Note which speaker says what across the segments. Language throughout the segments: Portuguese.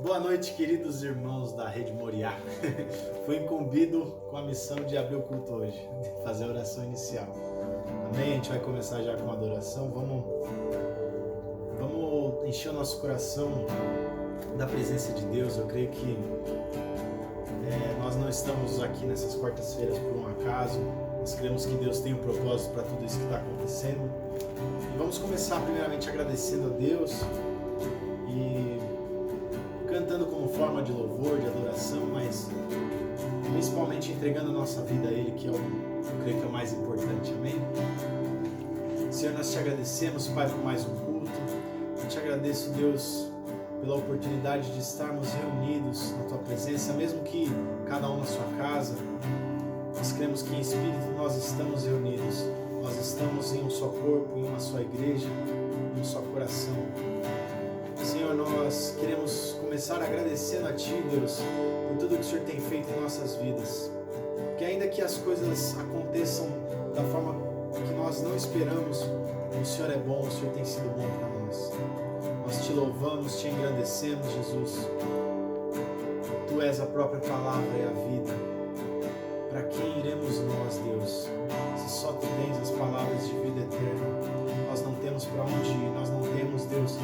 Speaker 1: Boa noite, queridos irmãos da Rede Moriá. Fui incumbido com a missão de abrir o culto hoje, fazer a oração inicial. Amém? A gente vai começar já com a adoração. Vamos encher o nosso coração da presença de Deus. Eu creio que nós não estamos aqui nessas quartas-feiras por um acaso. Nós cremos que Deus tem um propósito para tudo isso que está acontecendo. E vamos começar primeiramente agradecendo a Deus e cantando como forma de louvor, de adoração, mas principalmente entregando a nossa vida a Ele, que eu creio que é o mais importante. Amém? Senhor, nós te agradecemos, Pai, por mais um culto. Eu te agradeço, Deus, pela oportunidade de estarmos reunidos na Tua presença, mesmo que cada um na sua casa. Nós cremos que em espírito nós estamos reunidos. Nós estamos em um só corpo, em uma só igreja, em um só coração. Senhor, nós queremos começar agradecendo a Ti, Deus, por tudo que o Senhor tem feito em nossas vidas. Que ainda que as coisas aconteçam da forma que nós não esperamos, o Senhor é bom, o Senhor tem sido bom para nós. Nós Te louvamos, Te engrandecemos, Jesus. Tu és a própria palavra e a vida. Para quem iremos nós, Deus? Se só Tu tens as palavras de vida eterna, nós não temos para onde ir, nós não temos, Deus,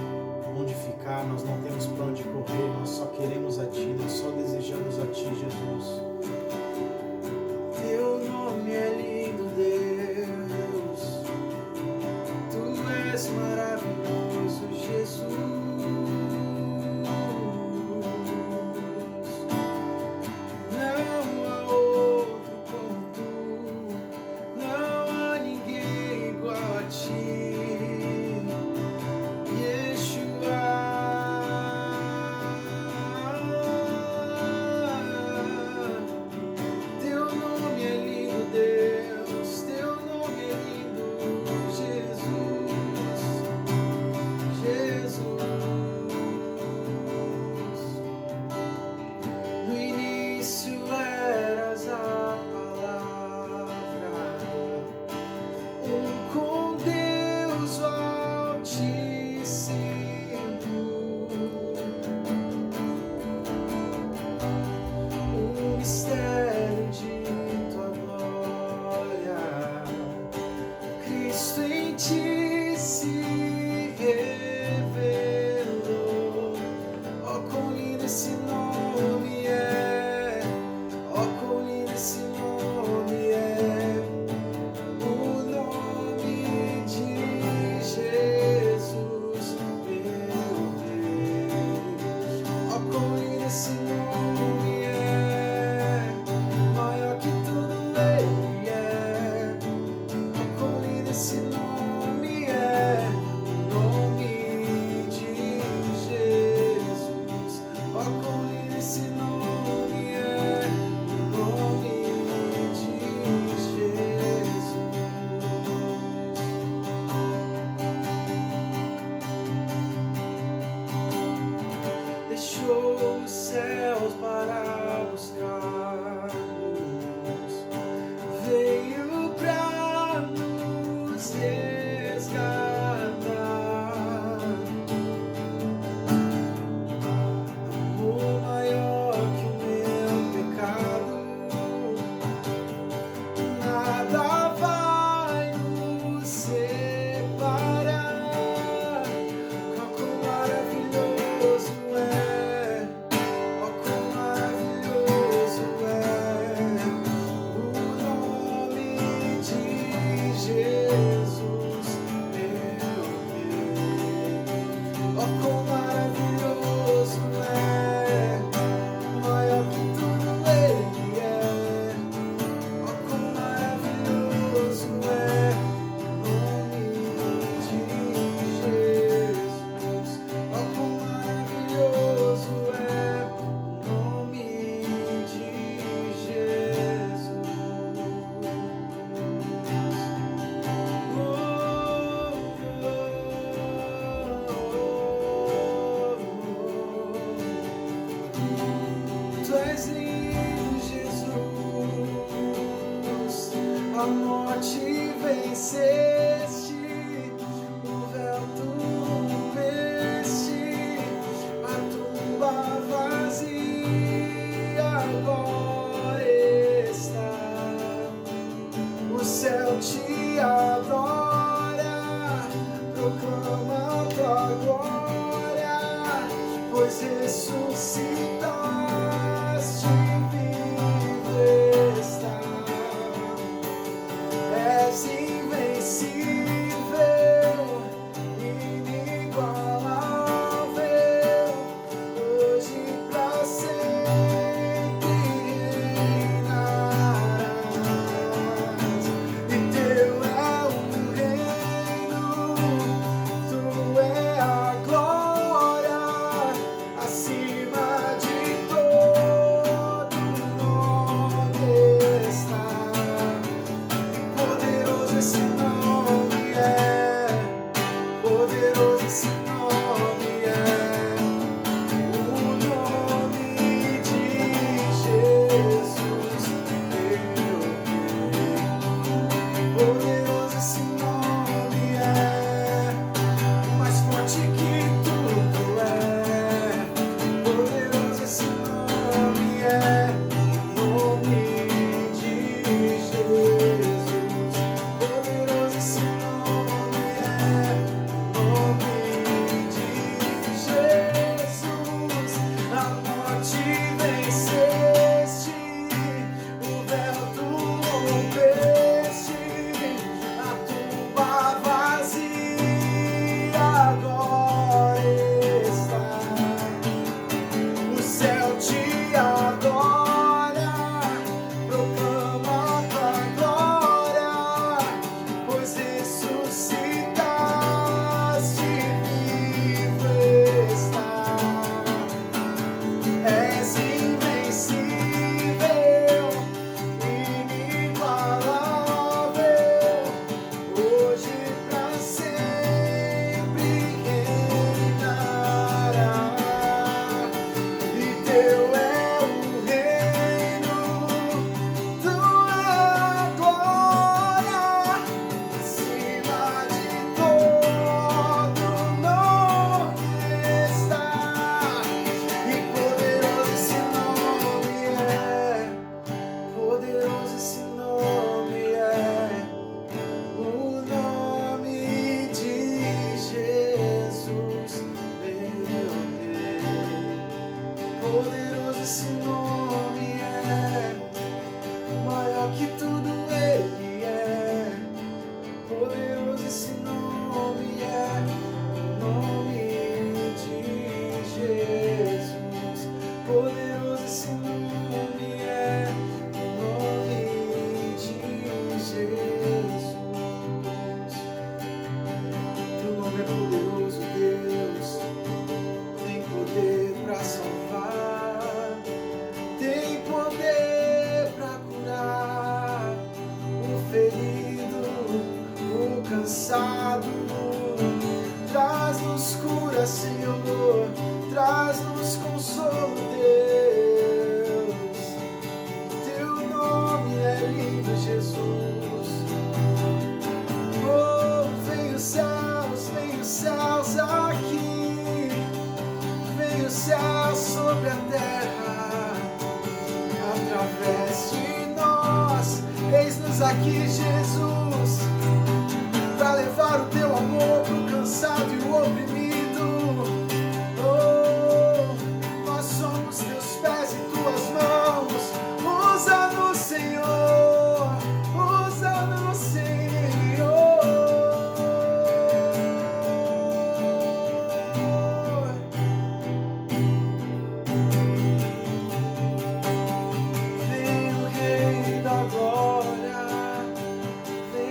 Speaker 1: onde ficar, nós não temos para onde correr, nós só queremos a Ti, nós só desejamos a Ti, Jesus. Teu nome é lindo, Deus, Tu és maravilhoso, Jesus. Não há outro como Tu, não há ninguém igual a Ti. pois ressuscitaste, vivo está. És invencível, inigualável, hoje pra sempre reinarás. E teu é o reino, tu é a glória, acima de todo nome está. Poderoso esse nome é, poderoso esse nome é, o nome de Jesus, meu Rei. Poderoso esse nome é, mais forte que tudo é. Poderoso esse nome é, o nome de Jesus. Poderoso esse nome é, o nome de Jesus. A morte venceste, o véu tu rompeste, a tumba vazia agora está. O céu te adora, proclama tua glória, pois ressuscitaste, vivo está. És invencível, inigualável, hoje pra sempre reinarás. E teu é o reino, tua glória, acima de todo nome está. E poderoso esse nome é, poderoso esse nome é, o nome de Jesus, meu Rei. Poderoso esse nome é, maior que tudo ele é. Poderoso esse nome é, o nome de Jesus. Poderoso esse nome é, o nome de Jesus. Teu nome é poderoso, Deus, tem poder pra salvar, tem poder pra curar o ferido, o cansado. Traz-nos cura, Senhor, traz-nos consolo, Deus. Teu nome é lindo, Jesus. Oh, vem os céus aqui, vem os céus sobre a terra, através de nós. Eis-nos aqui, Jesus, para levar o teu amor pro cansado e o oprimido. Oh, nós somos teus pés e tuas mãos. Usa-nos, Senhor, usa-nos, Senhor. Vem o Rei da Glória, vem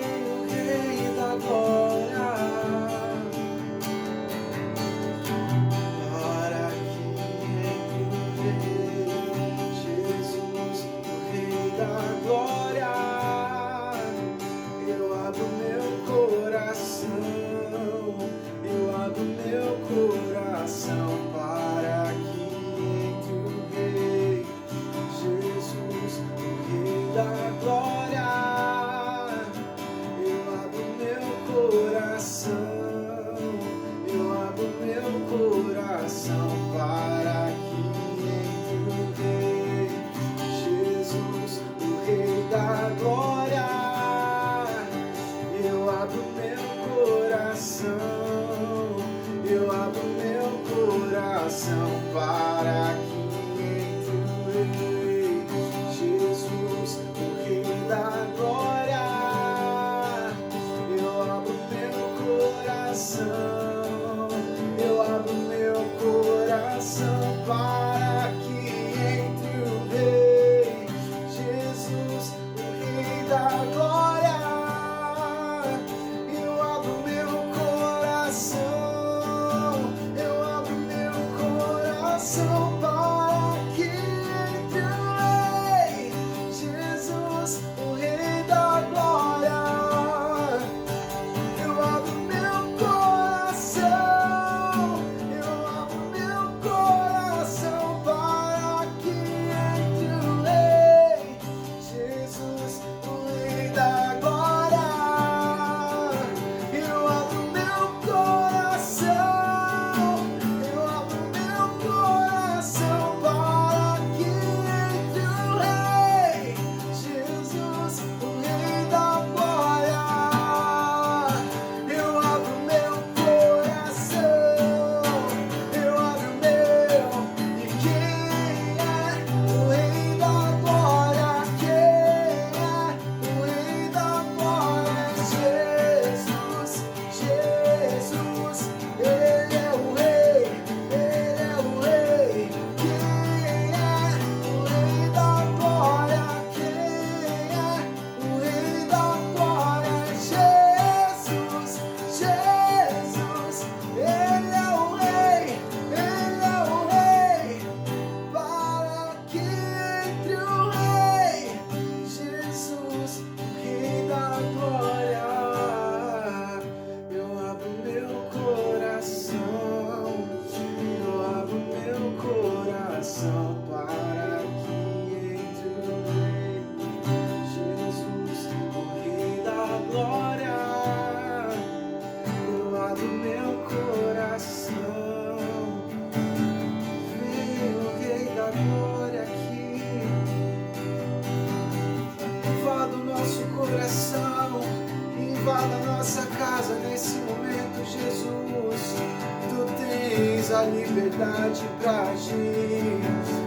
Speaker 1: tens a liberdade pra agir.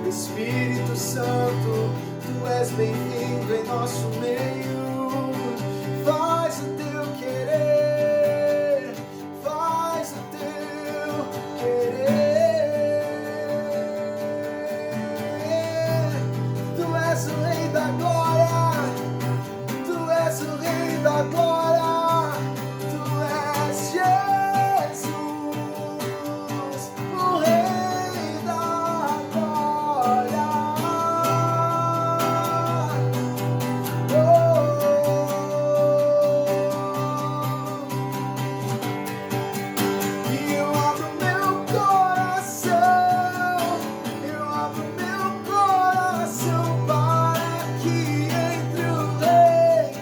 Speaker 1: Espírito Santo, tu és bem-vindo em nosso meio. Faz o teu querer, faz o teu querer. Tu és o Rei da Glória, tu és o Rei da Glória, tu és Jesus, o Rei da Glória. E eu abro meu coração, eu abro meu coração para que entre o Rei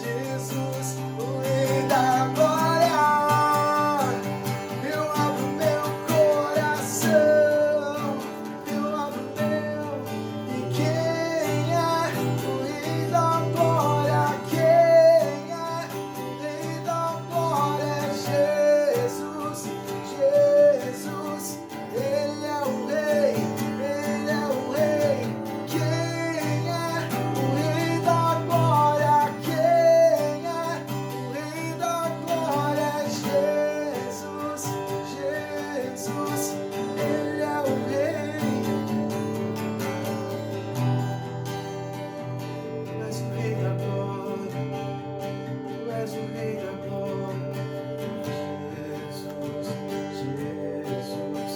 Speaker 1: Jesus, o Rei da Glória. Eu abro meu coração, eu abro meu. E quem é o Rei da Glória? Quem é o Rei da Glória? É Jesus, Jesus, Ele é o Rei, Ele é o Rei. Quem é o Rei da Glória? Quem é o Rei da Glória? É Jesus, Jesus, Ele é o Rei. Tu és o Rei da Glória, tu és o Rei da Glória. Jesus, Jesus,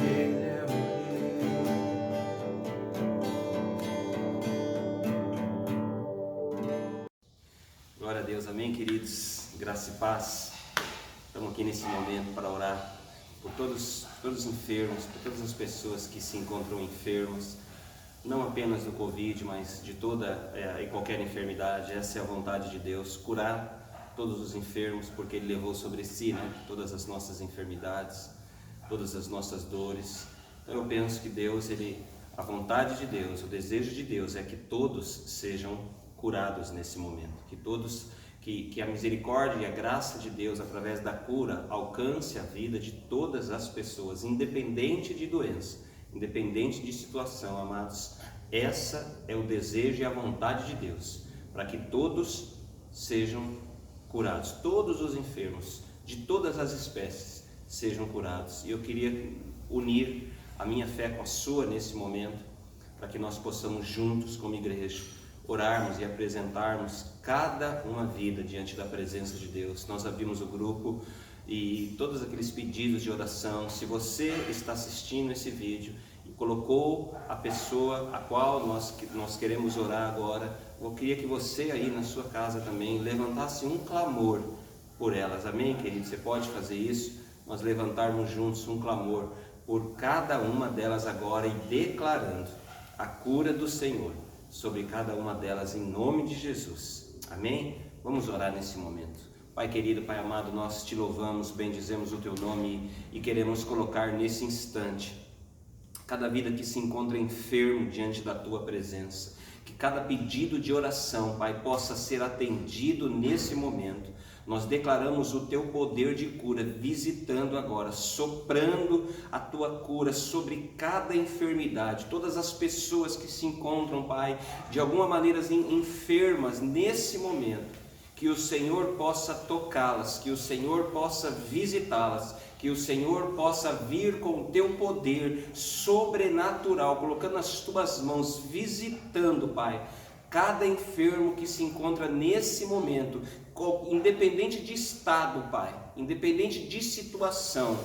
Speaker 1: Ele é o
Speaker 2: Glória a Deus, amém, queridos, graça e paz. Estamos aqui nesse momento para orar por todos os enfermos, por todas as pessoas que se encontram enfermas, não apenas do Covid, mas de toda e qualquer enfermidade. Essa é a vontade de Deus, curar todos os enfermos, porque Ele levou sobre si, todas as nossas enfermidades, todas as nossas dores. Então eu penso que Deus, a vontade de Deus, o desejo de Deus é que todos sejam curados nesse momento, que a misericórdia e a graça de Deus através da cura alcance a vida de todas as pessoas, independente de doença, independente de situação, amados. Essa é o desejo e a vontade de Deus, para que todos sejam curados, todos os enfermos de todas as espécies sejam curados. E eu queria unir a minha fé com a sua nesse momento, para que nós possamos juntos como igreja orarmos e apresentarmos cada uma vida diante da presença de Deus. Nós abrimos o grupo e todos aqueles pedidos de oração. Se você está assistindo esse vídeo e colocou a pessoa a qual nós queremos orar agora, eu queria que você aí na sua casa também levantasse um clamor por elas, amém, querido? Você pode fazer isso, nós levantarmos juntos um clamor por cada uma delas agora e declarando a cura do Senhor sobre cada uma delas, em nome de Jesus, amém? Vamos orar nesse momento. Pai querido, Pai amado, nós te louvamos, bendizemos o teu nome e queremos colocar nesse instante cada vida que se encontra enfermo diante da tua presença, que cada pedido de oração, Pai, possa ser atendido nesse momento. Nós declaramos o teu poder de cura, visitando agora, soprando a tua cura sobre cada enfermidade, todas as pessoas que se encontram, Pai, de alguma maneira enfermas nesse momento, que o Senhor possa tocá-las, que o Senhor possa visitá-las, que o Senhor possa vir com o teu poder sobrenatural, colocando as tuas mãos, visitando, Pai, cada enfermo que se encontra nesse momento, independente de estado, Pai, independente de situação.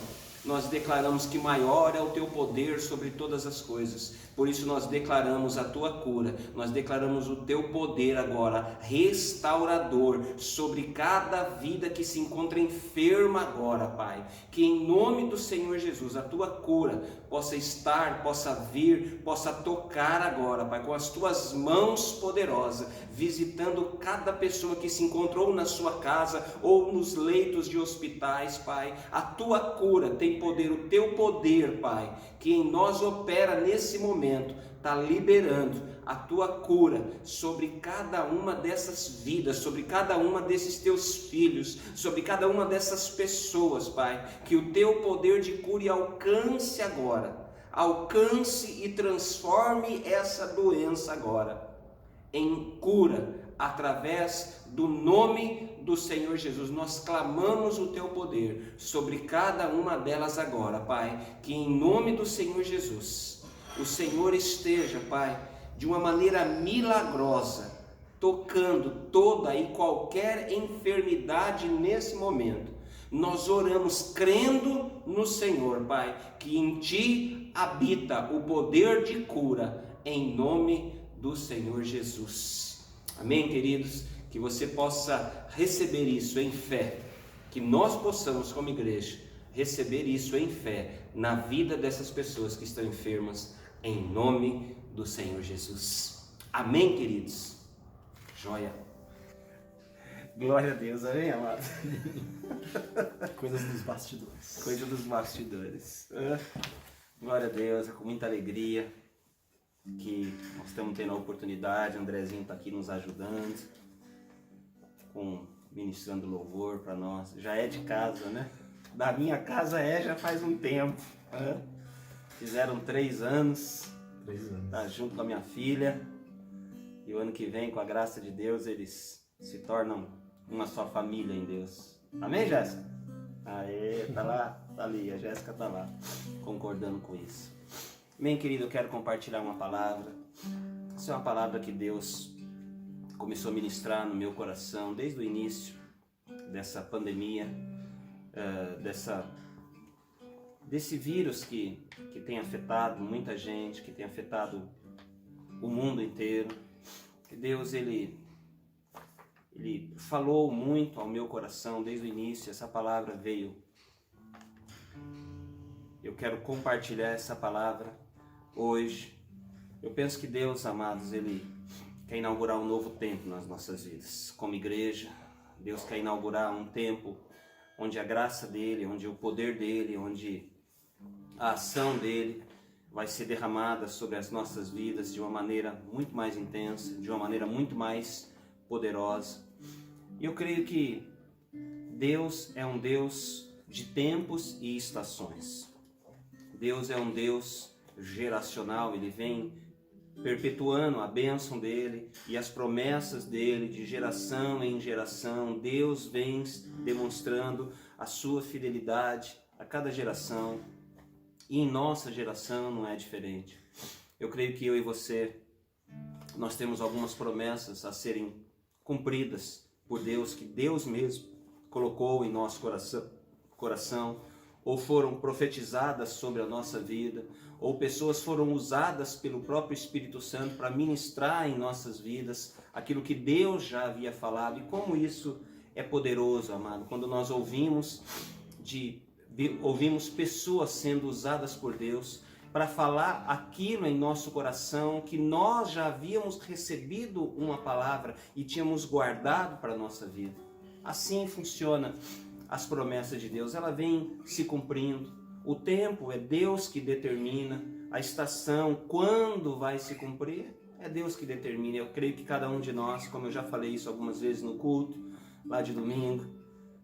Speaker 2: Nós declaramos que maior é o teu poder sobre todas as coisas. Por isso nós declaramos a tua cura, nós declaramos o teu poder agora, restaurador, sobre cada vida que se encontra enferma agora, Pai. Que em nome do Senhor Jesus, a tua cura possa estar, possa vir, possa tocar agora, Pai, com as tuas mãos poderosas, visitando cada pessoa que se encontrou na sua casa ou nos leitos de hospitais, Pai. A tua cura tem tem poder, o teu poder, Pai, que em nós opera nesse momento, está liberando a tua cura sobre cada uma dessas vidas, sobre cada uma desses teus filhos, sobre cada uma dessas pessoas, Pai, que o teu poder de cura alcance agora, alcance e transforme essa doença agora em cura, através do nome do Senhor Jesus. Nós clamamos o teu poder sobre cada uma delas agora, Pai, que em nome do Senhor Jesus, o Senhor esteja, Pai, de uma maneira milagrosa, tocando toda e qualquer enfermidade nesse momento. Nós oramos crendo no Senhor, Pai, que em Ti habita o poder de cura, em nome do Senhor Jesus. Amém, queridos? Que você possa receber isso em fé, que nós possamos, como igreja, receber isso em fé na vida dessas pessoas que estão enfermas, em nome do Senhor Jesus. Amém, queridos? Joia. Glória a Deus, amém, amado?
Speaker 1: Coisas dos bastidores.
Speaker 2: Coisa dos bastidores. Glória a Deus, é com muita alegria que nós estamos tendo a oportunidade. Andrezinho está aqui nos ajudando, ministrando louvor para nós. Já é de casa, né? Da minha casa já faz um tempo. Fizeram 3 anos.
Speaker 1: 3 anos.
Speaker 2: Tá junto com a minha filha. E o ano que vem, com a graça de Deus, eles se tornam uma só família em Deus. Amém, Jéssica? Aê, tá lá, tá ali, a Jéssica tá lá, concordando com isso. Bem, querido, eu quero compartilhar uma palavra. Essa é uma palavra que Deus começou a ministrar no meu coração desde o início dessa pandemia, desse vírus que tem afetado muita gente, que tem afetado o mundo inteiro. Que Deus, Ele falou muito ao meu coração desde o início. Essa palavra veio. Eu quero compartilhar essa palavra hoje. Eu penso que Deus, amados, Ele quer inaugurar um novo tempo nas nossas vidas. Como igreja, Deus quer inaugurar um tempo onde a graça dEle, onde o poder dEle, onde a ação dEle vai ser derramada sobre as nossas vidas de uma maneira muito mais intensa, de uma maneira muito mais poderosa. E eu creio que Deus é um Deus de tempos e estações. Deus é um Deus geracional, Ele vem perpetuando a bênção dEle e as promessas dEle de geração em geração. Deus vem demonstrando a sua fidelidade a cada geração. E em nossa geração não é diferente. Eu creio que eu e você, nós temos algumas promessas a serem cumpridas por Deus, que Deus mesmo colocou em nosso coração, ou foram profetizadas sobre a nossa vida, ou pessoas foram usadas pelo próprio Espírito Santo para ministrar em nossas vidas aquilo que Deus já havia falado. E como isso é poderoso, amado, quando nós ouvimos pessoas sendo usadas por Deus para falar aquilo em nosso coração que nós já havíamos recebido uma palavra e tínhamos guardado para a nossa vida. Assim funciona as promessas de Deus, ela vem se cumprindo. O tempo é Deus que determina, a estação, quando vai se cumprir, é Deus que determina. Eu creio que cada um de nós, como eu já falei isso algumas vezes no culto, lá de domingo,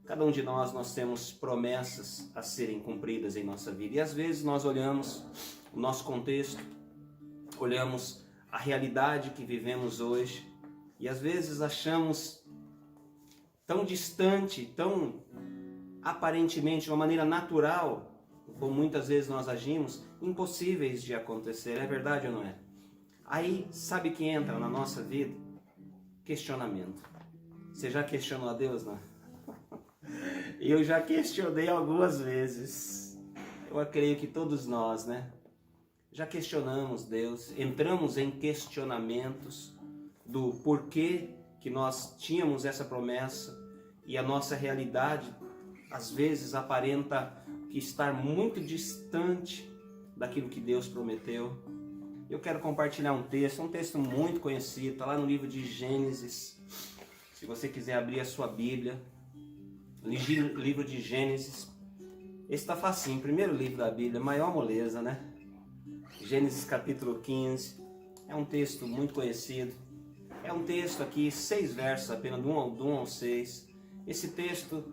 Speaker 2: cada um de nós temos promessas a serem cumpridas em nossa vida. E às vezes nós olhamos o nosso contexto, olhamos a realidade que vivemos hoje e às vezes achamos tão distante, tão aparentemente de uma maneira natural, como muitas vezes nós agimos, impossíveis de acontecer. É verdade ou não é? Aí sabe que entra na nossa vida? Questionamento. Você já questionou a Deus, não? Eu já questionei algumas vezes. Eu creio que todos nós, né? Já questionamos Deus, entramos em questionamentos do porquê que nós tínhamos essa promessa e a nossa realidade às vezes aparenta estar muito distante daquilo que Deus prometeu. Eu quero compartilhar um texto muito conhecido, está lá no livro de Gênesis. Se você quiser abrir a sua Bíblia, livro de Gênesis, Esse está facinho, primeiro livro da Bíblia, maior moleza, né? Gênesis capítulo 15, é um texto muito conhecido. É um texto aqui, 6 versos apenas, do 1 ao 6. Esse texto,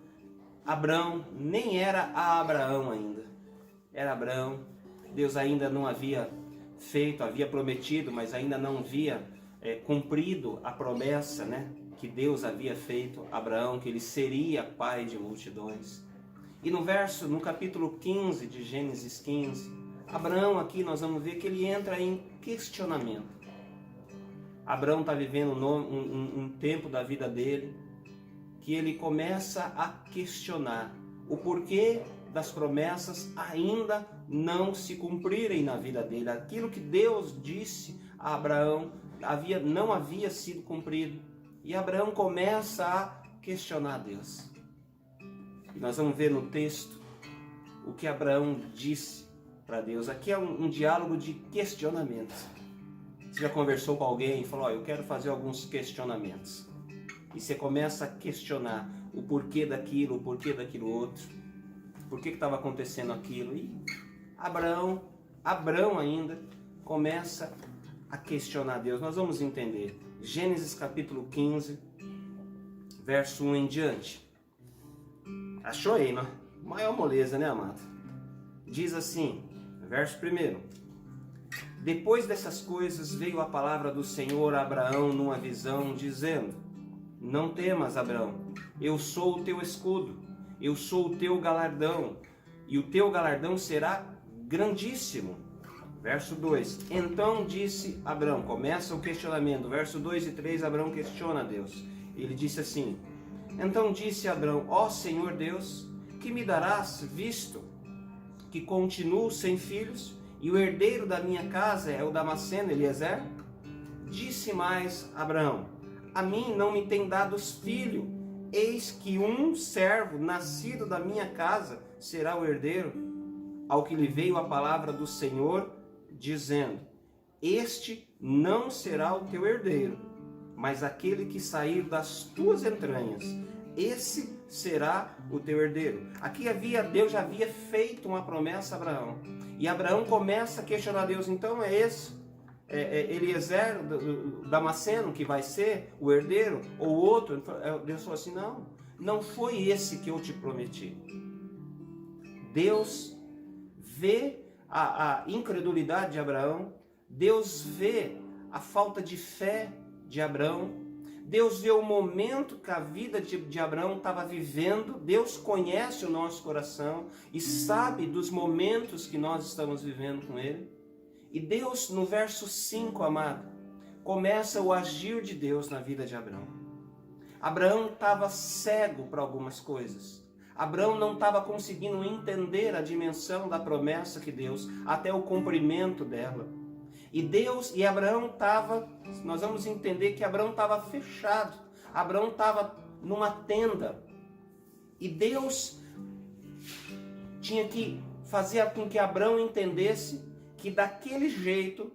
Speaker 2: Abrão, nem era Abraão ainda. Era Abrão, Deus ainda não havia feito, havia prometido, mas ainda não havia cumprido a promessa, né, que Deus havia feito a Abraão, que ele seria pai de multidões. E no capítulo 15 de Gênesis 15, Abraão aqui nós vamos ver que ele entra em questionamento. Abraão está vivendo um tempo da vida dele que ele começa a questionar o porquê das promessas ainda não se cumprirem na vida dele. Aquilo que Deus disse a Abraão não havia sido cumprido. E Abraão começa a questionar Deus. E nós vamos ver no texto o que Abraão disse para Deus. Aqui é um diálogo de questionamento. Você já conversou com alguém e falou, eu quero fazer alguns questionamentos. E você começa a questionar o porquê daquilo, o porquê daquilo outro. Por que estava acontecendo aquilo? E Abraão ainda começa a questionar Deus. Nós vamos entender. Gênesis capítulo 15, verso 1 em diante. Achou aí, não? Maior moleza, né, amado? Diz assim, verso 1. Depois dessas coisas veio a palavra do Senhor a Abraão numa visão, dizendo: Não temas, Abraão, eu sou o teu escudo, eu sou o teu galardão, e o teu galardão será grandíssimo. Verso 2. Então disse Abraão, começa o questionamento, verso 2 e 3, Abraão questiona Deus. Ele disse assim: Então disse Abraão, ó Senhor Deus, que me darás, visto que continuo sem filhos, e o herdeiro da minha casa é o Damasceno Eliezer? Disse mais Abraão, a mim não me tem dados filho, eis que um servo nascido da minha casa será o herdeiro. Ao que lhe veio a palavra do Senhor, dizendo, este não será o teu herdeiro, mas aquele que sair das tuas entranhas, esse será o teu herdeiro. Aqui Deus já havia feito uma promessa a Abraão. E Abraão começa a questionar Deus. Então é esse Eliezer, Damasceno, que vai ser o herdeiro? Ou outro? Deus falou assim, não foi esse que eu te prometi. Deus vê a incredulidade de Abraão. Deus vê a falta de fé de Abraão. Deus vê o momento que a vida de Abraão estava vivendo. Deus conhece o nosso coração e sabe dos momentos que nós estamos vivendo com Ele. E Deus, no verso 5, amado, começa o agir de Deus na vida de Abraão. Abraão estava cego para algumas coisas. Abraão não estava conseguindo entender a dimensão da promessa que Deus, até o cumprimento dela. E Abraão estava, nós vamos entender que Abraão estava fechado. Abraão estava numa tenda. E Deus tinha que fazer com que Abraão entendesse que daquele jeito,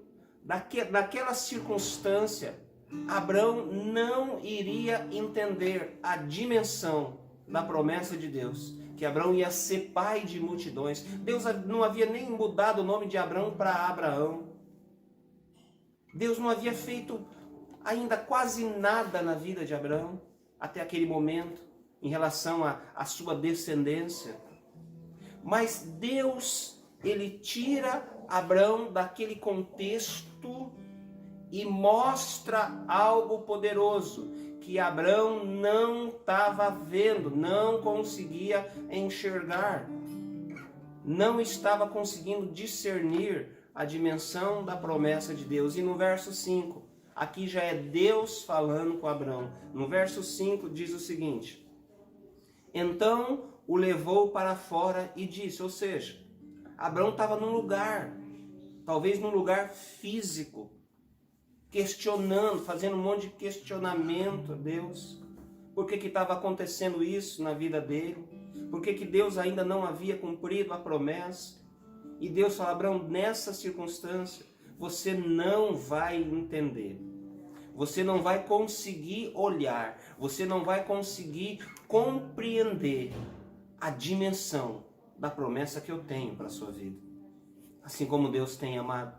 Speaker 2: naquela circunstância, Abraão não iria entender a dimensão da promessa de Deus. Que Abraão ia ser pai de multidões. Deus não havia nem mudado o nome de Abraão para Abraão. Deus não havia feito ainda quase nada na vida de Abraão, até aquele momento, em relação à sua descendência. Mas Deus, Ele tira Abraão daquele contexto e mostra algo poderoso, que Abraão não estava vendo, não conseguia enxergar, não estava conseguindo discernir a dimensão da promessa de Deus. E no verso 5, aqui já é Deus falando com Abraão. No verso 5 diz o seguinte: Então o levou para fora e disse, ou seja, Abraão estava num lugar, talvez num lugar físico, questionando, fazendo um monte de questionamento a Deus. Por que estava acontecendo isso na vida dele? Por que Deus ainda não havia cumprido a promessa? E Deus fala, Abraão, nessa circunstância, você não vai entender. Você não vai conseguir olhar. Você não vai conseguir compreender a dimensão da promessa que eu tenho para a sua vida. Assim como Deus tem, amado,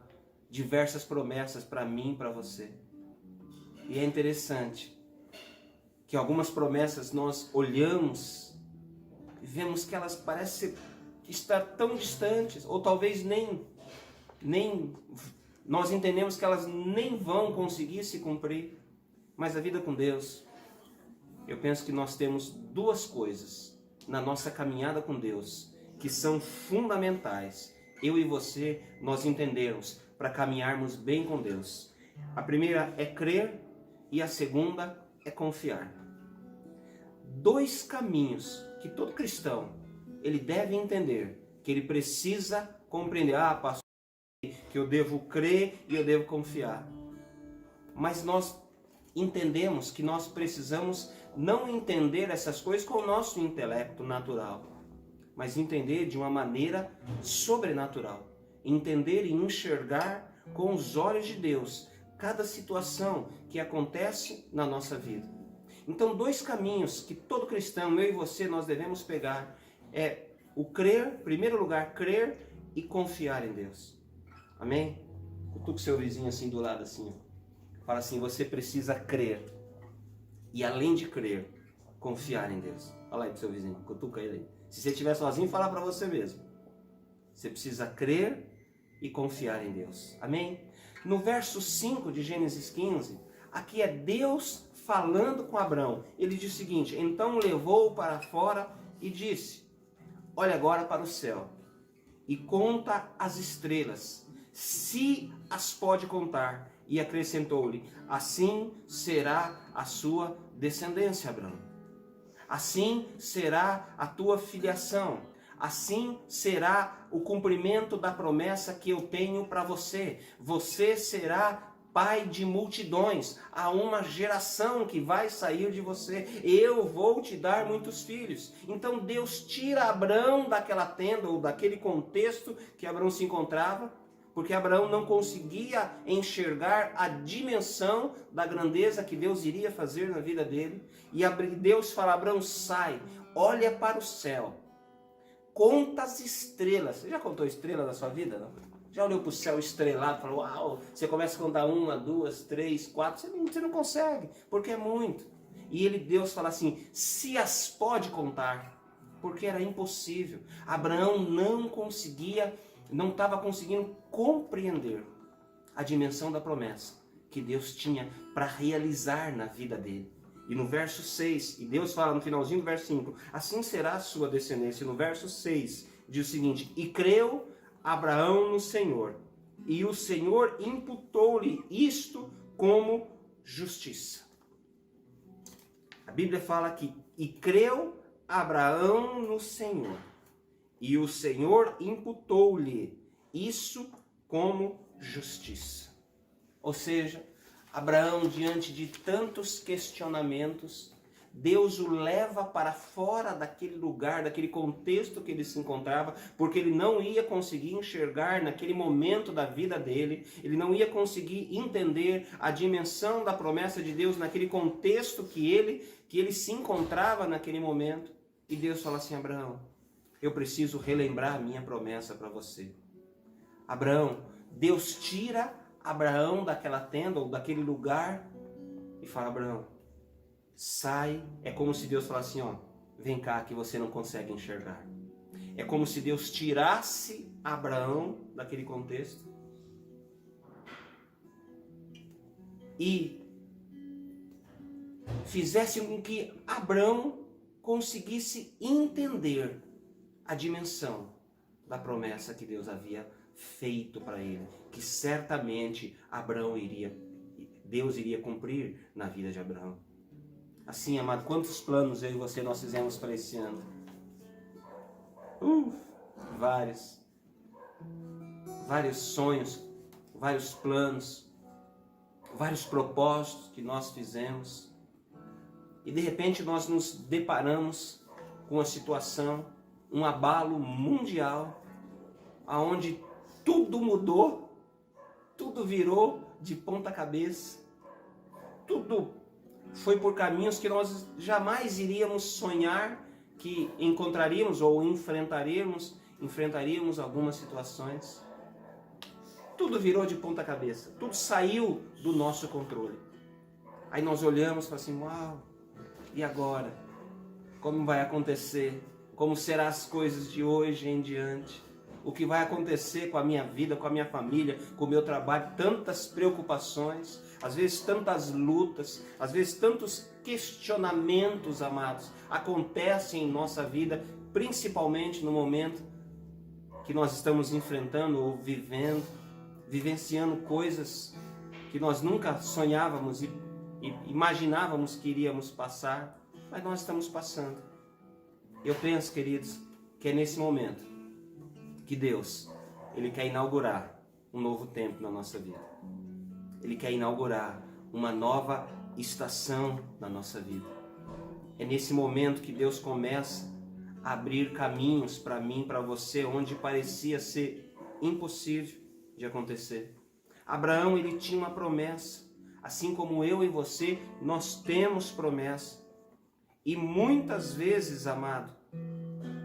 Speaker 2: diversas promessas para mim e para você. E é interessante que algumas promessas nós olhamos e vemos que elas parecem estar tão distantes, ou talvez nem nós entendemos que elas nem vão conseguir se cumprir. Mas a vida com Deus, eu penso que nós temos duas coisas na nossa caminhada com Deus que são fundamentais, eu e você, nós entendermos para caminharmos bem com Deus. A primeira é crer e a segunda é confiar. Dois caminhos que todo cristão ele deve entender, que ele precisa compreender. Pastor, que eu devo crer e eu devo confiar. Mas nós entendemos que nós precisamos não entender essas coisas com o nosso intelecto natural, mas entender de uma maneira sobrenatural. Entender e enxergar com os olhos de Deus cada situação que acontece na nossa vida. Então, dois caminhos que todo cristão, eu e você, nós devemos pegar é o crer, em primeiro lugar, crer e confiar em Deus. Amém? Cutuca o seu vizinho assim do lado, assim. Fala assim, você precisa crer. E além de crer, confiar em Deus. Fala aí pro seu vizinho, cutuca ele aí. Se você estiver sozinho, fala para você mesmo. Você precisa crer e confiar em Deus. Amém? No verso 5 de Gênesis 15, aqui é Deus falando com Abrão. Ele diz o seguinte, então levou-o para fora e disse, olha agora para o céu e conta as estrelas, se as pode contar. E acrescentou-lhe, assim será a sua descendência, Abrão. Assim será a tua filiação. Assim será o cumprimento da promessa que eu tenho para você. Você será pai de multidões. Há uma geração que vai sair de você. Eu vou te dar muitos filhos. Então Deus tira Abrão daquela tenda ou daquele contexto que Abrão se encontrava, porque Abraão não conseguia enxergar a dimensão da grandeza que Deus iria fazer na vida dele. E Deus fala, Abraão, sai, olha para o céu, conta as estrelas. Você já contou estrelas da sua vida? Não? Já olhou para o céu estrelado e falou, uau, você começa a contar 1, 2, 3, 4, você não consegue, porque é muito. E Deus fala assim, se as pode contar, porque era impossível. Abraão não estava conseguindo compreender a dimensão da promessa que Deus tinha para realizar na vida dele. E no verso 6, e Deus fala no finalzinho do verso 5, assim será a sua descendência. E no verso 6 diz o seguinte, e creu Abraão no Senhor, e o Senhor imputou-lhe isto como justiça. A Bíblia fala aqui, e creu Abraão no Senhor, e o Senhor imputou-lhe isso como justiça. Ou seja, Abraão, diante de tantos questionamentos, Deus o leva para fora daquele lugar, daquele contexto que ele se encontrava, porque ele não ia conseguir enxergar naquele momento da vida dele, ele não ia conseguir entender a dimensão da promessa de Deus naquele contexto que ele se encontrava naquele momento. E Deus fala assim, Abraão, eu preciso relembrar a minha promessa para você. Abraão, Deus tira Abraão daquela tenda ou daquele lugar e fala, Abraão, sai. É como se Deus falasse assim, vem cá que você não consegue enxergar. É como se Deus tirasse Abraão daquele contexto e fizesse com que Abraão conseguisse entender a dimensão da promessa que Deus havia feito para ele, que certamente Deus iria cumprir na vida de Abraão. Assim, amado, quantos planos eu e você nós fizemos para esse ano? Vários sonhos, vários planos, vários propósitos que nós fizemos. E de repente nós nos deparamos com uma situação, um abalo mundial, onde tudo mudou, tudo virou de ponta cabeça, tudo foi por caminhos que nós jamais iríamos sonhar que encontraríamos ou enfrentaríamos algumas situações. Tudo virou de ponta cabeça, tudo saiu do nosso controle. Aí nós olhamos e falamos assim, uau, e agora? Como vai acontecer? Como serão as coisas de hoje em diante? O que vai acontecer com a minha vida, com a minha família, com o meu trabalho? Tantas preocupações, às vezes tantas lutas, às vezes tantos questionamentos, amados, acontecem em nossa vida, principalmente no momento que nós estamos enfrentando ou vivenciando coisas que nós nunca sonhávamos e imaginávamos que iríamos passar, mas nós estamos passando. Eu penso, queridos, que é nesse momento que Deus, Ele quer inaugurar um novo tempo na nossa vida. Ele quer inaugurar uma nova estação na nossa vida. É nesse momento que Deus começa a abrir caminhos para mim, para você, onde parecia ser impossível de acontecer. Abraão, ele tinha uma promessa. Assim como eu e você, nós temos promessa. E muitas vezes, amado,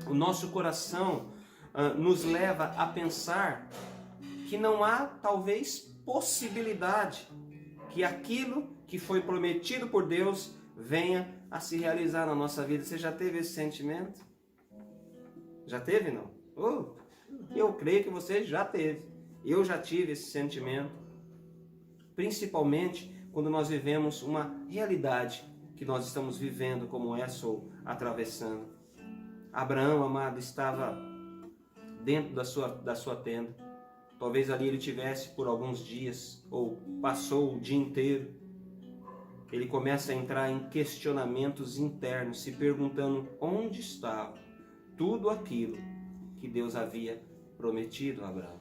Speaker 2: o nosso coração nos leva a pensar que não há, talvez, possibilidade que aquilo que foi prometido por Deus venha a se realizar na nossa vida. Você já teve esse sentimento? Já teve, não? Eu creio que você já teve. Eu já tive esse sentimento. Principalmente quando nós vivemos uma realidade que nós estamos vivendo como essa ou atravessando. Abraão, amado, estava dentro da sua tenda. Talvez ali ele tivesse por alguns dias ou passou o dia inteiro. Ele começa a entrar em questionamentos internos, se perguntando onde estava tudo aquilo que Deus havia prometido a Abraão.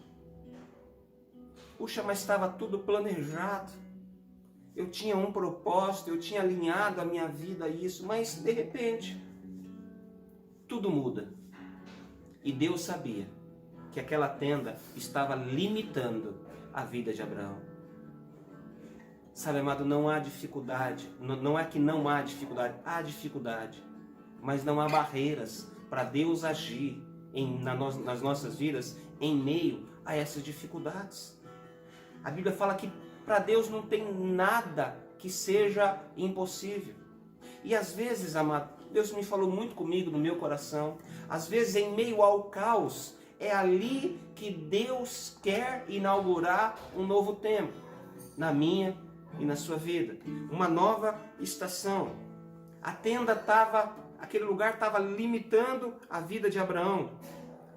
Speaker 2: Puxa, mas estava tudo planejado. Eu tinha um propósito, eu tinha alinhado a minha vida a isso, mas de repente tudo muda. E Deus sabia que aquela tenda estava limitando a vida de Abraão. Sabe, amado, não há dificuldade, não é que não há dificuldade, mas não há barreiras para Deus agir nas nossas vidas em meio a essas dificuldades. A Bíblia fala que para Deus não tem nada que seja impossível. E às vezes, amado, Deus me falou muito comigo no meu coração, às vezes em meio ao caos, é ali que Deus quer inaugurar um novo tempo, na minha e na sua vida, uma nova estação. A tenda aquele lugar estava limitando a vida de Abraão.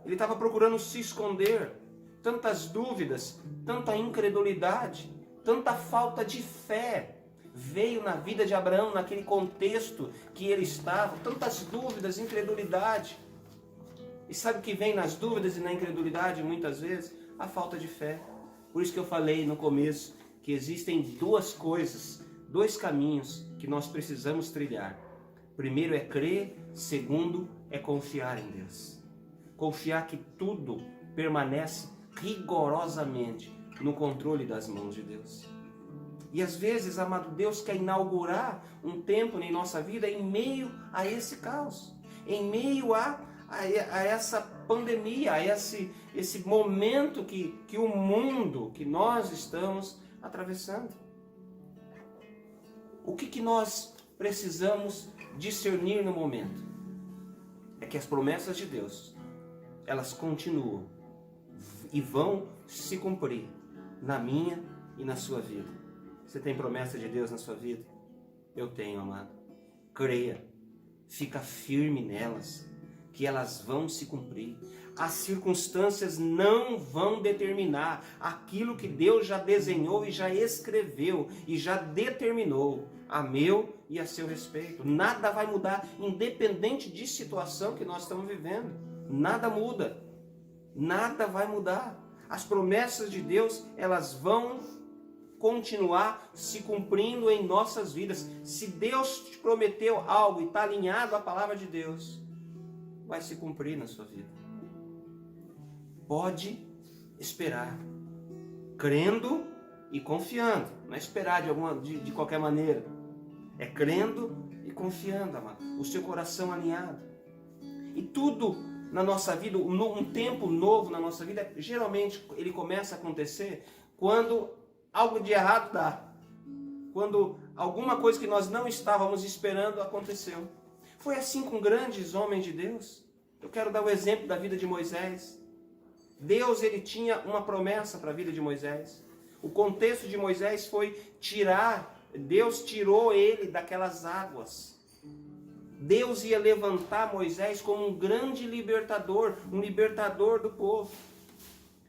Speaker 2: Ele estava procurando se esconder. Tantas dúvidas, tanta incredulidade, tanta falta de fé veio na vida de Abraão, naquele contexto que ele estava. Tantas dúvidas, incredulidade. E sabe o que vem nas dúvidas e na incredulidade muitas vezes? A falta de fé. Por isso que eu falei no começo que existem duas caminhos que nós precisamos trilhar. Primeiro é crer, segundo é confiar em Deus. Confiar que tudo permanece rigorosamente no controle das mãos de Deus. E às vezes, amado, Deus quer inaugurar um tempo em nossa vida em meio a esse caos, em meio a essa pandemia, a esse momento que o mundo, que nós estamos atravessando. O que nós precisamos discernir no momento? É que as promessas de Deus, elas continuam e vão se cumprir na minha e na sua vida. Você tem promessa de Deus na sua vida? Eu tenho, amado. Creia, fica firme nelas, que elas vão se cumprir. As circunstâncias não vão determinar aquilo que Deus já desenhou e já escreveu e já determinou a meu e a seu respeito. Nada vai mudar, independente de situação que nós estamos vivendo. Nada muda. Nada vai mudar. As promessas de Deus, elas vão continuar se cumprindo em nossas vidas. Se Deus te prometeu algo e está alinhado à palavra de Deus, vai se cumprir na sua vida. Pode esperar, crendo e confiando. Não é esperar de qualquer maneira. É crendo e confiando, amado. O seu coração alinhado. E tudo na nossa vida, um tempo novo na nossa vida, geralmente ele começa a acontecer quando algo de errado dá. Quando alguma coisa que nós não estávamos esperando aconteceu. Foi assim com grandes homens de Deus. Eu quero dar o exemplo da vida de Moisés. Deus, ele tinha uma promessa para a vida de Moisés. O contexto de Moisés foi Deus tirou ele daquelas águas. Deus ia levantar Moisés como um grande libertador, um libertador do povo.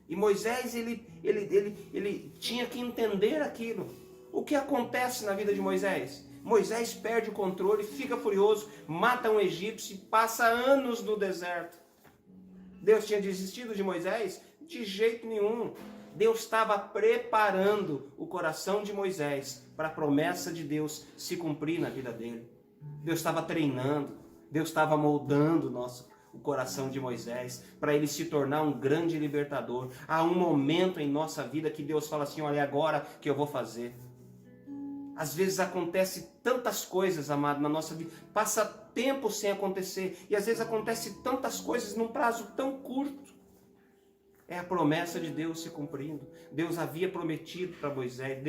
Speaker 2: E Moisés, ele tinha que entender aquilo. O que acontece na vida de Moisés? Moisés perde o controle, fica furioso, mata um egípcio e passa anos no deserto. Deus tinha desistido de Moisés? De jeito nenhum. Deus estava preparando o coração de Moisés para a promessa de Deus se cumprir na vida dele. Deus estava treinando, Deus estava moldando o coração de Moisés para ele se tornar um grande libertador. Há um momento em nossa vida que Deus fala assim, olha, é agora que eu vou fazer. Às vezes acontece tantas coisas, amado, na nossa vida, passa tempo sem acontecer, e às vezes acontece tantas coisas num prazo tão curto. É a promessa de Deus se cumprindo. Deus havia prometido para Moisés,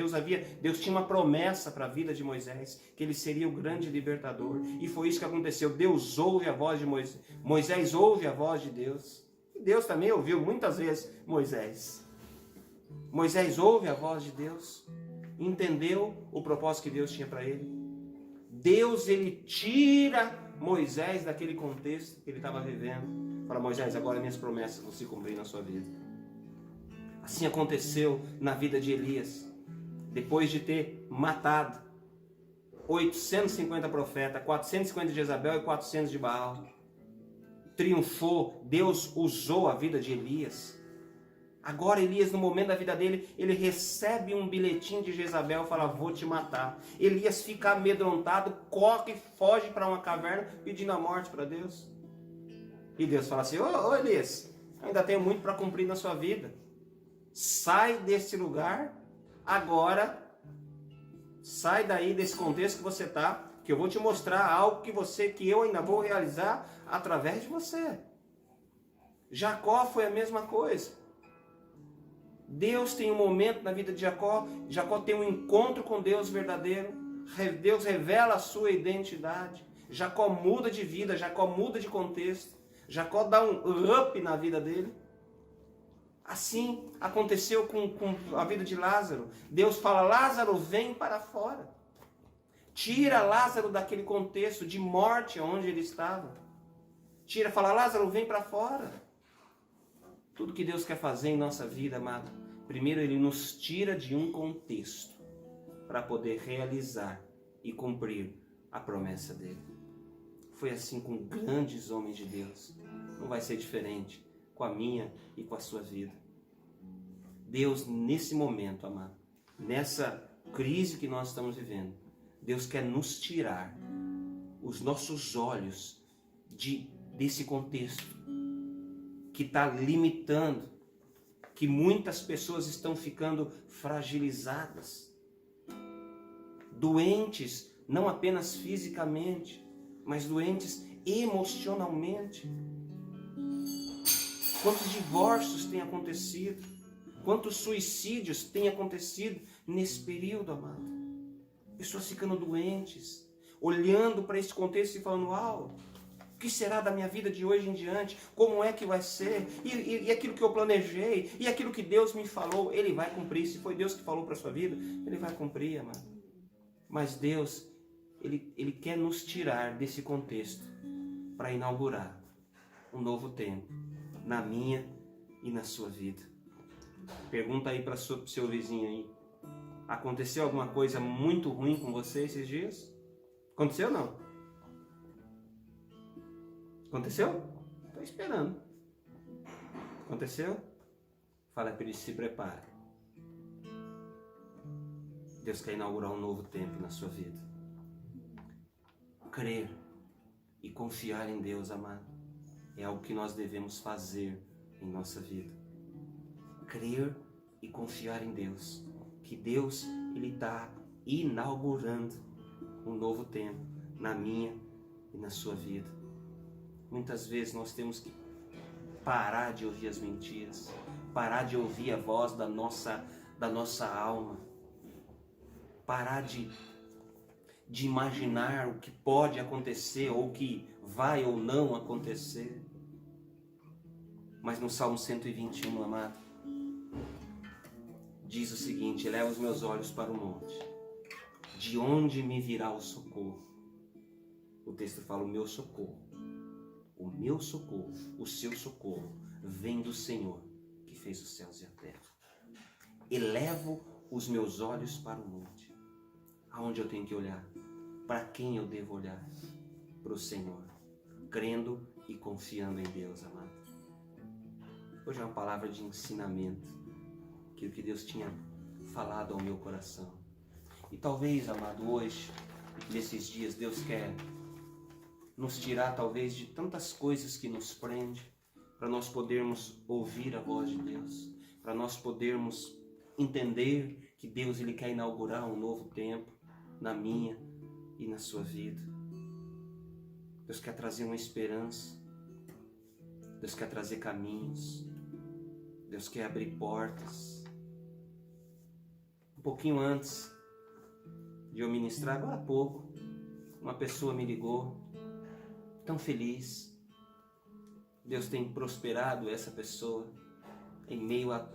Speaker 2: Deus tinha uma promessa para a vida de Moisés, que ele seria o grande libertador, e foi isso que aconteceu. Deus ouve a voz de Moisés, Moisés ouve a voz de Deus, e Deus também ouviu muitas vezes Moisés. Moisés ouve a voz de Deus, entendeu o propósito que Deus tinha para ele. Deus, ele tira Moisés daquele contexto que ele estava vivendo. Fala, Moisés, agora minhas promessas vão se cumprir na sua vida. Assim aconteceu na vida de Elias. Depois de ter matado 850 profetas, 450 de Jezabel e 400 de Baal, triunfou, Deus usou a vida de Elias. Agora Elias, no momento da vida dele, ele recebe um bilhetinho de Jezabel e fala, vou te matar. Elias fica amedrontado, corre e foge para uma caverna pedindo a morte para Deus. E Deus fala assim, ô Elias, ainda tenho muito para cumprir na sua vida. Sai desse lugar, agora, sai daí desse contexto que você está, que eu vou te mostrar algo que eu ainda vou realizar através de você. Jacó foi a mesma coisa. Deus tem um momento na vida de Jacó, Jacó tem um encontro com Deus verdadeiro, Deus revela a sua identidade, Jacó muda de vida, Jacó muda de contexto, Jacó dá um up na vida dele. Assim aconteceu com a vida de Lázaro. Deus fala, Lázaro, vem para fora. Tira Lázaro daquele contexto de morte onde ele estava. Fala, Lázaro, vem para fora. Tudo que Deus quer fazer em nossa vida, amado, primeiro ele nos tira de um contexto para poder realizar e cumprir a promessa dele. Foi assim com grandes homens de Deus. Não vai ser diferente com a minha e com a sua vida. Deus, nesse momento, amado, nessa crise que nós estamos vivendo, Deus quer nos tirar os nossos olhos desse contexto que está limitando, que muitas pessoas estão ficando fragilizadas, doentes, não apenas fisicamente, mas doentes emocionalmente. Quantos divórcios têm acontecido? Quantos suicídios têm acontecido nesse período, amado? Pessoas ficando doentes, olhando para esse contexto e falando, uau, o que será da minha vida de hoje em diante? Como é que vai ser? E aquilo que eu planejei? E aquilo que Deus me falou? Ele vai cumprir. Se foi Deus que falou para a sua vida, Ele vai cumprir, amado. Mas Deus, Ele quer nos tirar desse contexto para inaugurar um novo tempo na minha e na sua vida. Pergunta aí para o seu vizinho aí. Aconteceu alguma coisa muito ruim com você esses dias? Aconteceu ou não? Aconteceu? Estou esperando. Aconteceu? Fala para ele, se prepare. Deus quer inaugurar um novo tempo na sua vida. Crer e confiar em Deus, amado, é algo que nós devemos fazer em nossa vida. Crer e confiar em Deus. Que Deus, Ele está inaugurando um novo tempo na minha e na sua vida. Muitas vezes nós temos que parar de ouvir as mentiras, parar de ouvir a voz da nossa alma, parar de imaginar o que pode acontecer ou o que vai ou não acontecer. Mas no Salmo 121, amado, diz o seguinte: eleva os meus olhos para o monte, de onde me virá o socorro? O texto fala: o meu socorro, o seu socorro vem do Senhor que fez os céus e a terra. Elevo os meus olhos para o monte. Aonde eu tenho que olhar? Para quem eu devo olhar? Para o Senhor, crendo e confiando em Deus, amado. Hoje é uma palavra de ensinamento, aquilo que Deus tinha falado ao meu coração. E talvez, amado, hoje, nesses dias, Deus quer nos tirar talvez de tantas coisas que nos prendem, para nós podermos ouvir a voz de Deus, para nós podermos entender que Deus ele quer inaugurar um novo tempo na minha e na sua vida. Deus quer trazer uma esperança, Deus quer trazer caminhos, Deus quer abrir portas. Um pouquinho antes de eu ministrar, agora há pouco, uma pessoa me ligou, tão feliz. Deus tem prosperado essa pessoa em meio a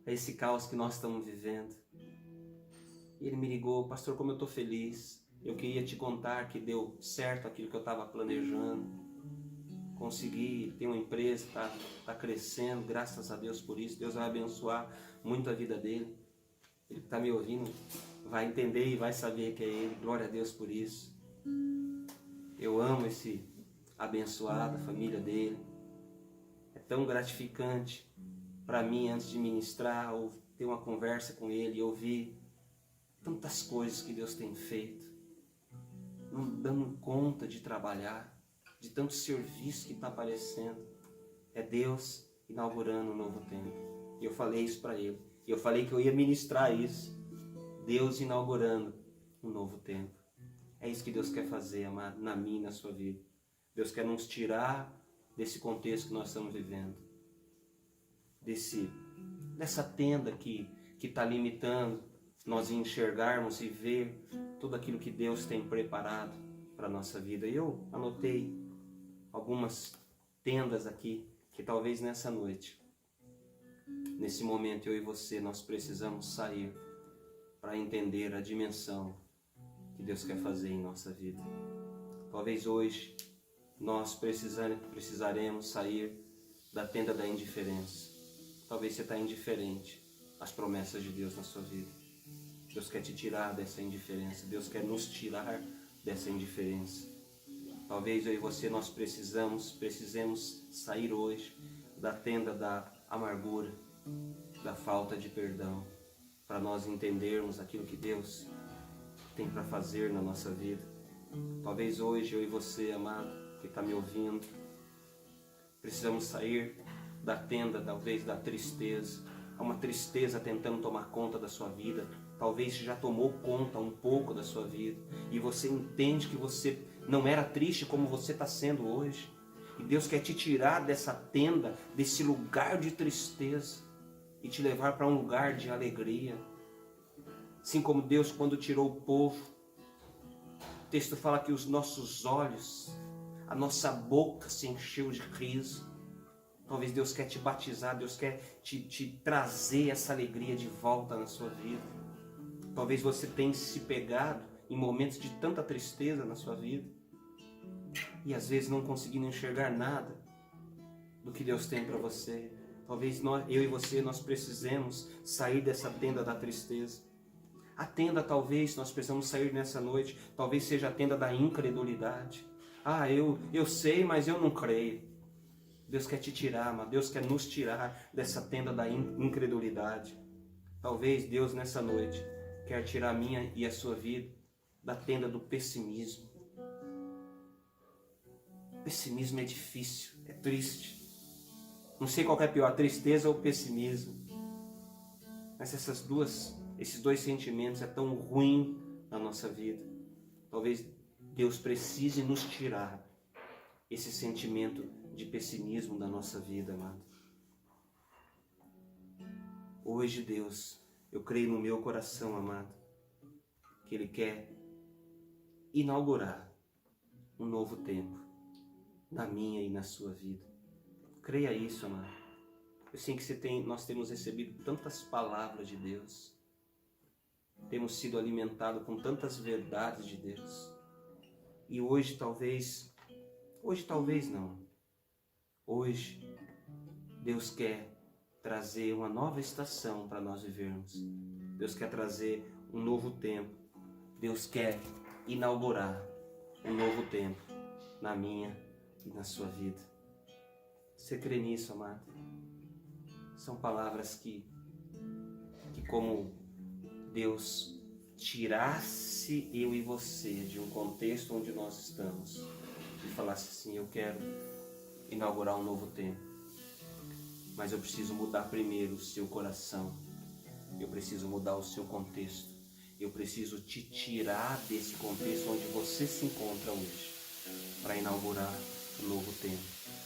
Speaker 2: esse caos que nós estamos vivendo. E ele me ligou: pastor, como eu estou feliz. Eu queria te contar que deu certo aquilo que eu estava planejando. Consegui ter uma empresa, está crescendo, graças a Deus por isso. Deus vai abençoar muito a vida dele. Ele que está me ouvindo vai entender e vai saber que é ele. Glória a Deus por isso. Eu amo esse abençoado, a família dele. É tão gratificante para mim, antes de ministrar, ou ter uma conversa com ele e ouvir tantas coisas que Deus tem feito, não dando conta de trabalhar, de tanto serviço que está aparecendo. É Deus inaugurando um novo tempo. E eu falei isso para ele. E eu falei que eu ia ministrar isso. Deus inaugurando um novo tempo. É isso que Deus quer fazer, amado, na minha e na sua vida. Deus quer nos tirar desse contexto que nós estamos vivendo. Dessa tenda que está limitando nós enxergarmos e ver tudo aquilo que Deus tem preparado para a nossa vida. E eu anotei algumas tendas aqui que talvez nessa noite, nesse momento, eu e você, nós precisamos sair para entender a dimensão que Deus quer fazer em nossa vida. Talvez hoje nós precisaremos sair da tenda da indiferença. Talvez você está indiferente às promessas de Deus na sua vida. Deus quer te tirar dessa indiferença. Deus quer nos tirar dessa indiferença. Talvez eu e você nós precisemos sair hoje da tenda da amargura, da falta de perdão, para nós entendermos aquilo que Deus tem para fazer na nossa vida. Talvez hoje eu e você, amado, que está me ouvindo, precisamos sair da tenda, talvez, da tristeza. Há uma tristeza tentando tomar conta da sua vida. Talvez já tomou conta um pouco da sua vida e você entende que você não era triste como você está sendo hoje. E Deus quer te tirar dessa tenda, desse lugar de tristeza e te levar para um lugar de alegria. Assim como Deus, quando tirou o povo, o texto fala que os nossos olhos, a nossa boca se encheu de riso. Talvez Deus quer te batizar, Deus quer te trazer essa alegria de volta na sua vida. Talvez você tenha se pegado em momentos de tanta tristeza na sua vida e às vezes não conseguindo enxergar nada do que Deus tem para você. Talvez eu e você, nós precisemos sair dessa tenda da tristeza. A tenda, talvez, nós precisamos sair nessa noite, talvez seja a tenda da incredulidade. Eu sei, mas eu não creio. Deus quer te tirar, mas Deus quer nos tirar dessa tenda da incredulidade. Talvez Deus nessa noite quer tirar a minha e a sua vida da tenda do pessimismo. Pessimismo é difícil, é triste. Não sei qual é pior, a tristeza ou o pessimismo. Mas esses dois sentimentos é tão ruim na nossa vida. Talvez Deus precise nos tirar esse sentimento de pessimismo da nossa vida, amado. Hoje, Deus, eu creio no meu coração, amado, que Ele quer inaugurar um novo tempo na minha e na sua vida. Creia isso, amado. Eu sei que nós temos recebido tantas palavras de Deus, temos sido alimentados com tantas verdades de Deus, e hoje talvez não, hoje Deus quer trazer uma nova estação para nós vivermos. Deus quer trazer um novo tempo. Deus quer inaugurar um novo tempo na minha e na sua vida. Você crê nisso, amado? São palavras que como Deus tirasse eu e você de um contexto onde nós estamos e falasse assim: eu quero inaugurar um novo tempo, mas eu preciso mudar primeiro o seu coração, eu preciso mudar o seu contexto, eu preciso te tirar desse contexto onde você se encontra hoje, para inaugurar um novo tempo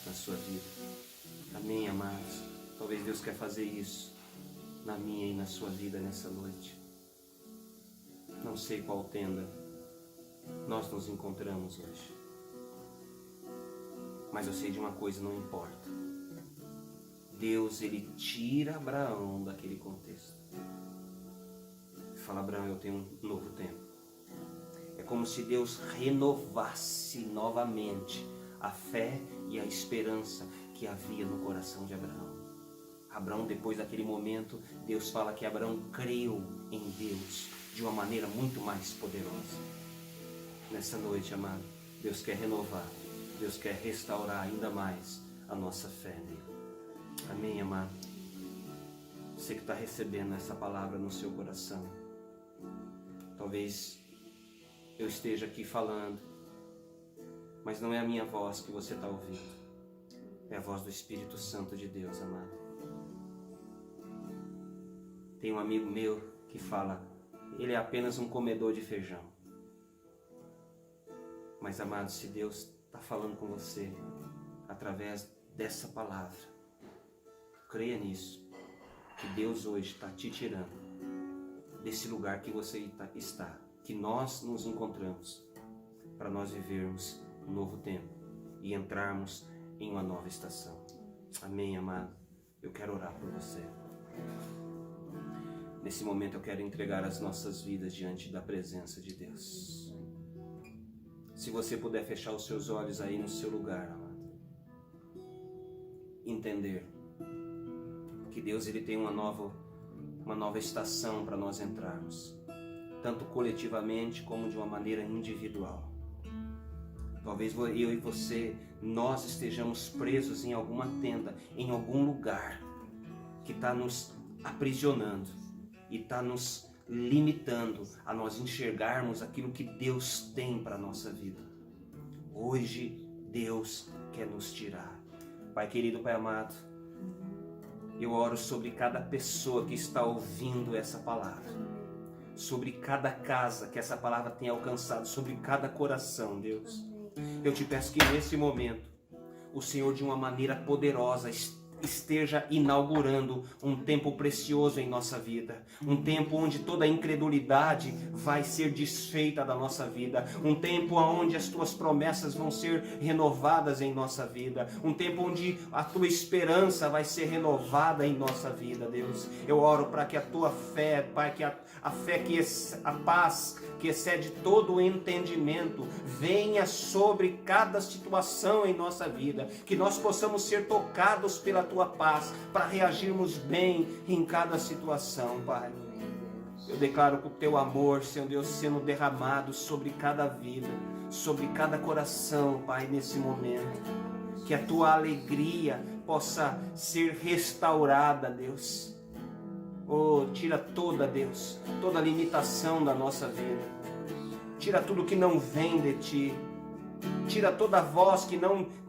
Speaker 2: na sua vida. Amém, amados? Talvez Deus quer fazer isso na minha e na sua vida nessa noite. Não sei qual tenda nós nos encontramos hoje, mas eu sei de uma coisa, não importa. Deus, Ele tira Abraão daquele contexto e fala: Abraão, eu tenho um novo tempo. É como se Deus renovasse novamente a fé e a esperança que havia no coração de Abraão. Abraão, depois daquele momento, Deus fala que Abraão creu em Deus de uma maneira muito mais poderosa. Nessa noite, amado, Deus quer renovar, Deus quer restaurar ainda mais a nossa fé nele. Amém, amado? Você que está recebendo essa palavra no seu coração, talvez eu esteja aqui falando, mas não é a minha voz que você está ouvindo, é a voz do Espírito Santo de Deus, amado. Tem um amigo meu que fala: ele é apenas um comedor de feijão. Mas, amado, se Deus está falando com você através dessa palavra, creia nisso, que Deus hoje está te tirando desse lugar que você está, que nós nos encontramos, para nós vivermos um novo tempo e entrarmos em uma nova estação. Amém, amado? Eu quero orar por você. Nesse momento eu quero entregar as nossas vidas diante da presença de Deus. Se você puder fechar os seus olhos aí no seu lugar, amado. Entender que Deus, Ele tem uma nova estação para nós entrarmos, tanto coletivamente como de uma maneira individual. Talvez eu e você, nós estejamos presos em alguma tenda, em algum lugar que está nos aprisionando e está nos limitando a nós enxergarmos aquilo que Deus tem para a nossa vida. Hoje Deus quer nos tirar. Pai querido, Pai amado, eu oro sobre cada pessoa que está ouvindo essa palavra, sobre cada casa que essa palavra tem alcançado, sobre cada coração, Deus. Eu te peço que nesse momento o Senhor, de uma maneira poderosa, esteja inaugurando um tempo precioso em nossa vida, um tempo onde toda a incredulidade vai ser desfeita da nossa vida, um tempo onde as tuas promessas vão ser renovadas em nossa vida, um tempo onde a tua esperança vai ser renovada em nossa vida, Deus. Eu oro para que a tua fé, Pai, que a fé, a paz que excede todo o entendimento venha sobre cada situação em nossa vida, que nós possamos ser tocados pela tua paz para reagirmos bem em cada situação, Pai. Eu declaro que o teu amor, Senhor Deus, sendo derramado sobre cada vida, sobre cada coração, Pai, nesse momento, que a tua alegria possa ser restaurada, Deus. Oh, tira toda, Deus, toda limitação da nossa vida. Tira tudo que não vem de Ti. Tira toda voz que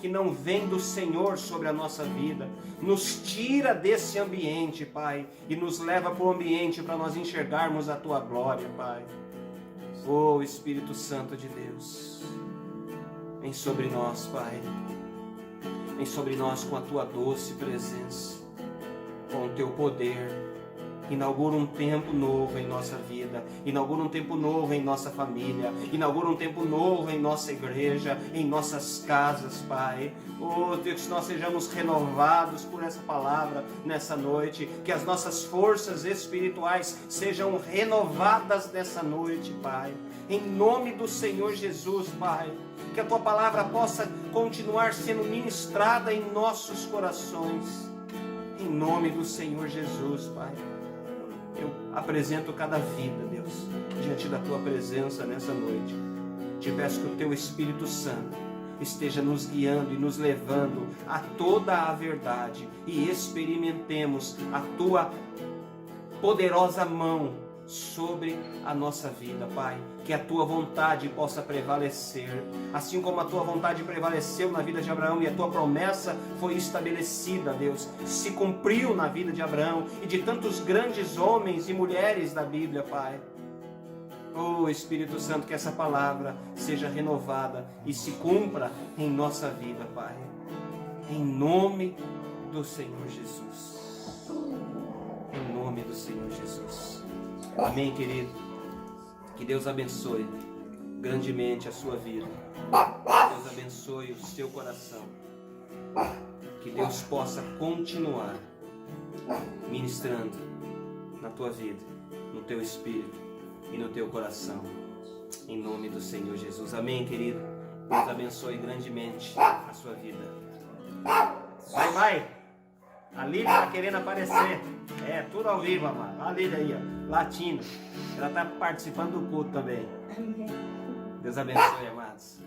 Speaker 2: não vem do Senhor sobre a nossa vida. Nos tira desse ambiente, Pai, e nos leva para o ambiente para nós enxergarmos a Tua glória, Pai. Oh Espírito Santo de Deus, vem sobre nós, Pai. Vem sobre nós com a tua doce presença, com o teu poder. Inaugura um tempo novo em nossa vida, inaugura um tempo novo em nossa família, inaugura um tempo novo em nossa igreja, em nossas casas, Pai. Oh Deus, que nós sejamos renovados por essa palavra nessa noite, que as nossas forças espirituais sejam renovadas nessa noite, Pai. Em nome do Senhor Jesus, Pai, que a tua palavra possa continuar sendo ministrada em nossos corações. Em nome do Senhor Jesus, Pai. Eu apresento cada vida, Deus, diante da tua presença nessa noite. Te peço que o teu Espírito Santo esteja nos guiando e nos levando a toda a verdade e experimentemos a tua poderosa mão sobre a nossa vida, Pai. Que a tua vontade possa prevalecer, assim como a tua vontade prevaleceu na vida de Abraão e a tua promessa foi estabelecida, Deus, se cumpriu na vida de Abraão e de tantos grandes homens e mulheres da Bíblia, Pai. Oh Espírito Santo, que essa palavra seja renovada e se cumpra em nossa vida, Pai. Em nome do Senhor Jesus. Em nome do Senhor Jesus. Amém, querido. Que Deus abençoe grandemente a sua vida. Que Deus abençoe o seu coração. Que Deus possa continuar ministrando na tua vida, no teu espírito e no teu coração. Em nome do Senhor Jesus. Amém, querido. Deus abençoe grandemente a sua vida. Vai. A Lídia está querendo aparecer. É, tudo ao vivo, amado. A Lídia aí, ó, latindo. Ela está participando do culto também. Deus abençoe, amados.